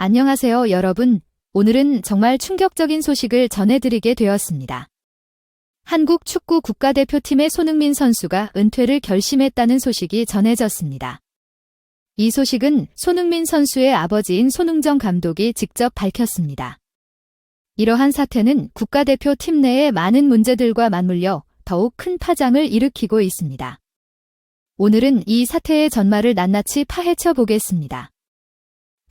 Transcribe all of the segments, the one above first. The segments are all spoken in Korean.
안녕하세요, 여러분. 오늘은 정말 충격적인 소식을 전해드리게 되었습니다. 한국 축구 국가대표팀의 손흥민 선수가 은퇴를 결심했다는 소식이 전해졌습니다. 이 소식은 손흥민 선수의 아버지인 손흥정 감독이 직접 밝혔습니다. 이러한 사태는 국가대표 팀 내의 많은 문제들과 맞물려 더욱 큰 파장을 일으키고 있습니다. 오늘은 이 사태의 전말을 낱낱이 파헤쳐 보겠습니다.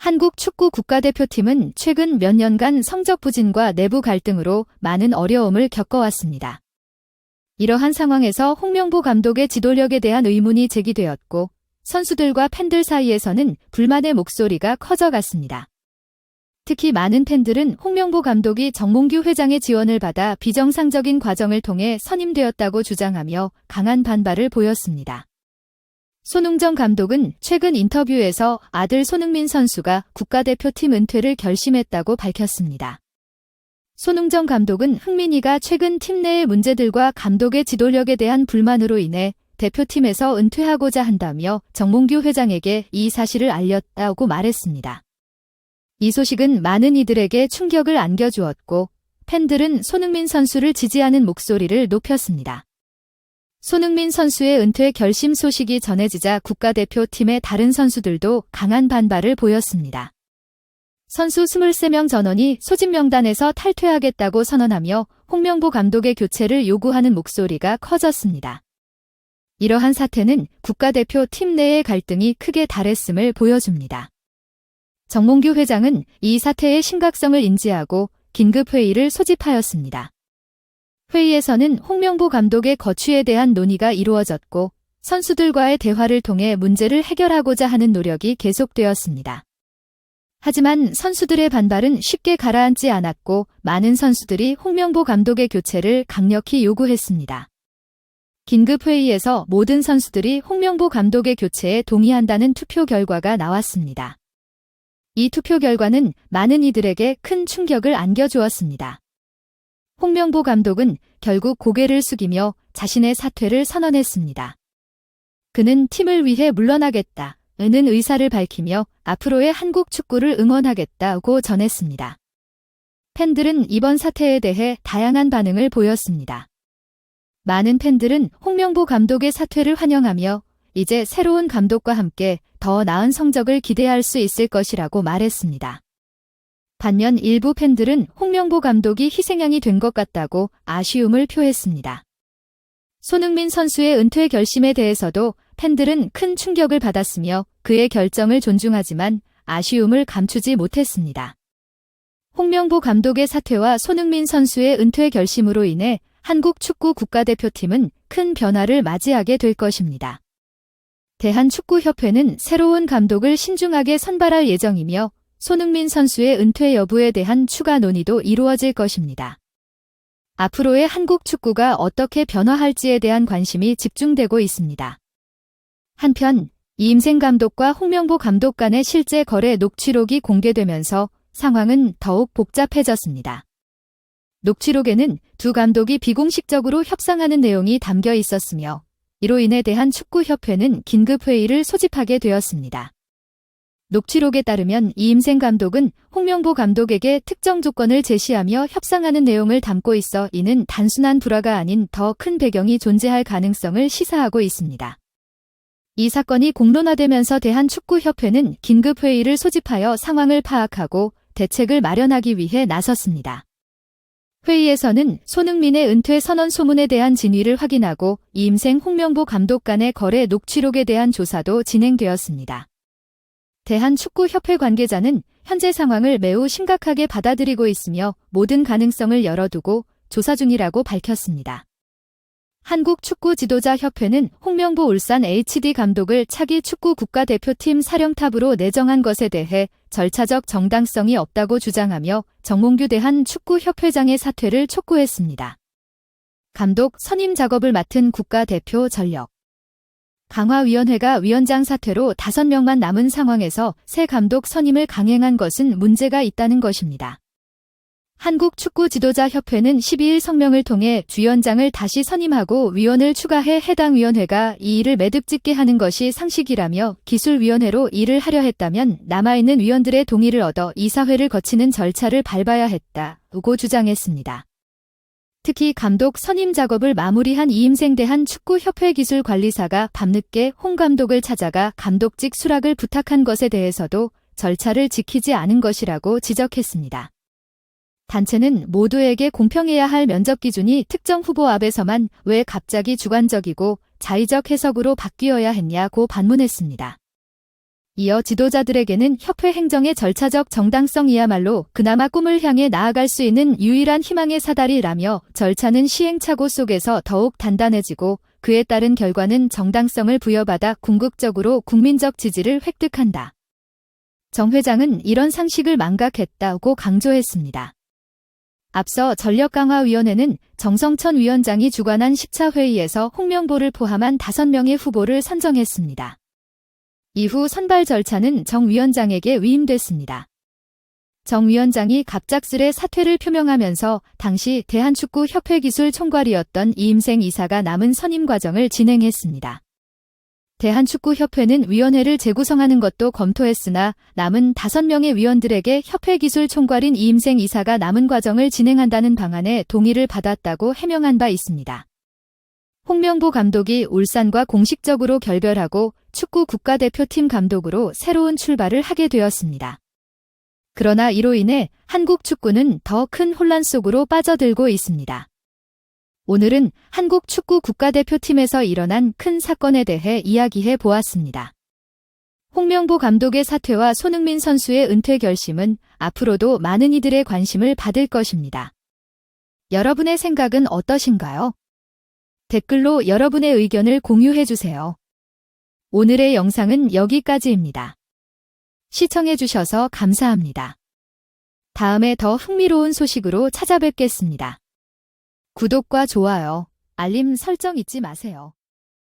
한국 축구 국가대표팀은 최근 몇 년간 성적 부진과 내부 갈등으로 많은 어려움을 겪어왔습니다. 이러한 상황에서 홍명보 감독의 지도력에 대한 의문이 제기되었고 선수들과 팬들 사이에서는 불만의 목소리가 커져갔습니다. 특히 많은 팬들은 홍명보 감독이 정몽규 회장의 지원을 받아 비정상적인 과정을 통해 선임되었다고 주장하며 강한 반발을 보였습니다. 손흥정 감독은 최근 인터뷰에서 아들 손흥민 선수가 국가대표팀 은퇴를 결심했다고 밝혔습니다. 손흥정 감독은 흥민이가 최근 팀 내의 문제들과 감독의 지도력에 대한 불만으로 인해 대표팀에서 은퇴하고자 한다며 정몽규 회장에게 이 사실을 알렸다고 말했습니다. 이 소식은 많은 이들에게 충격을 안겨주었고 팬들은 손흥민 선수를 지지하는 목소리를 높였습니다. 손흥민 선수의 은퇴 결심 소식이 전해지자 국가대표팀의 다른 선수들도 강한 반발을 보였습니다. 선수 23명 전원이 소집 명단에서 탈퇴하겠다고 선언하며 홍명보 감독의 교체를 요구하는 목소리가 커졌습니다. 이러한 사태는 국가대표 팀 내의 갈등이 크게 달했음을 보여줍니다. 정몽규 회장은 이 사태의 심각성을 인지하고 긴급회의를 소집하였습니다. 회의에서는 홍명보 감독의 거취에 대한 논의가 이루어졌고 선수들과의 대화를 통해 문제를 해결하고자 하는 노력이 계속되었습니다. 하지만 선수들의 반발은 쉽게 가라앉지 않았고 많은 선수들이 홍명보 감독의 교체를 강력히 요구했습니다. 긴급회의에서 모든 선수들이 홍명보 감독의 교체에 동의한다는 투표 결과가 나왔습니다. 이 투표 결과는 많은 이들에게 큰 충격을 안겨주었습니다. 홍명보 감독은 결국 고개를 숙이며 자신의 사퇴를 선언했습니다. 그는 팀을 위해 물러나겠다는 의사를 밝히며 앞으로의 한국 축구를 응원하겠다고 전했습니다. 팬들은 이번 사태에 대해 다양한 반응을 보였습니다. 많은 팬들은 홍명보 감독의 사퇴를 환영하며 이제 새로운 감독과 함께 더 나은 성적을 기대할 수 있을 것이라고 말했습니다. 반면 일부 팬들은 홍명보 감독이 희생양이 된 것 같다고 아쉬움을 표했습니다. 손흥민 선수의 은퇴 결심에 대해서도 팬들은 큰 충격을 받았으며 그의 결정을 존중하지만 아쉬움을 감추지 못했습니다. 홍명보 감독의 사퇴와 손흥민 선수의 은퇴 결심으로 인해 한국 축구 국가대표팀은 큰 변화를 맞이하게 될 것입니다. 대한축구협회는 새로운 감독을 신중하게 선발할 예정이며 손흥민 선수의 은퇴 여부에 대한 추가 논의도 이루어질 것입니다. 앞으로의 한국 축구가 어떻게 변화할지에 대한 관심이 집중되고 있습니다. 한편 이임생 감독과 홍명보 감독 간의 실제 거래 녹취록이 공개되면서 상황은 더욱 복잡해졌습니다. 녹취록에는 두 감독이 비공식적으로 협상하는 내용이 담겨 있었으며 이로 인해 대한축구협회는 긴급회의를 소집하게 되었습니다. 녹취록에 따르면 이임생 감독은 홍명보 감독에게 특정 조건을 제시하며 협상하는 내용을 담고 있어 이는 단순한 불화가 아닌 더 큰 배경이 존재할 가능성을 시사하고 있습니다. 이 사건이 공론화되면서 대한축구협회는 긴급회의를 소집하여 상황을 파악하고 대책을 마련하기 위해 나섰습니다. 회의에서는 손흥민의 은퇴 선언 소문에 대한 진위를 확인하고 이임생 홍명보 감독 간의 거래 녹취록에 대한 조사도 진행되었습니다. 대한축구협회 관계자는 현재 상황을 매우 심각하게 받아들이고 있으며 모든 가능성을 열어두고 조사 중이라고 밝혔습니다. 한국축구지도자협회는 홍명보 울산 HD 감독을 차기 축구 국가대표팀 사령탑으로 내정한 것에 대해 절차적 정당성이 없다고 주장하며 정몽규 대한축구협회장의 사퇴를 촉구했습니다. 감독 선임 작업을 맡은 국가대표 전력 강화위원회가 위원장 사퇴로 5명만 남은 상황에서 새 감독 선임을 강행한 것은 문제가 있다는 것입니다. 한국축구지도자협회는 12일 성명을 통해 위원장을 다시 선임하고 위원을 추가해 해당 위원회가 이 일을 매듭짓게 하는 것이 상식이라며 기술위원회로 일을 하려 했다면 남아있는 위원들의 동의를 얻어 이사회를 거치는 절차를 밟아야 했다고 주장했습니다. 특히 감독 선임 작업을 마무리한 이임생 대한축구협회 기술관리사가 밤늦게 홍 감독을 찾아가 감독직 수락을 부탁한 것에 대해서도 절차를 지키지 않은 것이라고 지적했습니다. 단체는 모두에게 공평해야 할 면접 기준이 특정 후보 앞에서만 왜 갑자기 주관적이고 자의적 해석으로 바뀌어야 했냐고 반문했습니다. 이어 지도자들에게는 협회 행정의 절차적 정당성이야말로 그나마 꿈을 향해 나아갈 수 있는 유일한 희망의 사다리라며 절차는 시행착오 속에서 더욱 단단해지고 그에 따른 결과는 정당성을 부여받아 궁극적으로 국민적 지지를 획득한다. 정 회장은 이런 상식을 망각했다고 강조했습니다. 앞서 전력강화위원회는 정성천 위원장이 주관한 10차 회의에서 홍명보를 포함한 5명의 후보를 선정했습니다. 이후 선발 절차는 정 위원장에게 위임됐습니다. 정 위원장이 갑작스레 사퇴를 표명하면서 당시 대한축구협회 기술총괄이었던 이임생 이사가 남은 선임 과정을 진행했습니다. 대한축구협회는 위원회를 재구성하는 것도 검토했으나 남은 5명의 위원들에게 협회 기술총괄인 이임생 이사가 남은 과정을 진행한다는 방안에 동의를 받았다고 해명한 바 있습니다. 홍명보 감독이 울산과 공식적으로 결별하고 축구 국가대표팀 감독으로 새로운 출발을 하게 되었습니다. 그러나 이로 인해 한국 축구는 더 큰 혼란 속으로 빠져들고 있습니다. 오늘은 한국 축구 국가대표팀에서 일어난 큰 사건에 대해 이야기해 보았습니다. 홍명보 감독의 사퇴와 손흥민 선수의 은퇴 결심은 앞으로도 많은 이들의 관심을 받을 것입니다. 여러분의 생각은 어떠신가요? 댓글로 여러분의 의견을 공유해 주세요. 오늘의 영상은 여기까지입니다. 시청해 주셔서 감사합니다. 다음에 더 흥미로운 소식으로 찾아뵙겠습니다. 구독과 좋아요, 알림 설정 잊지 마세요.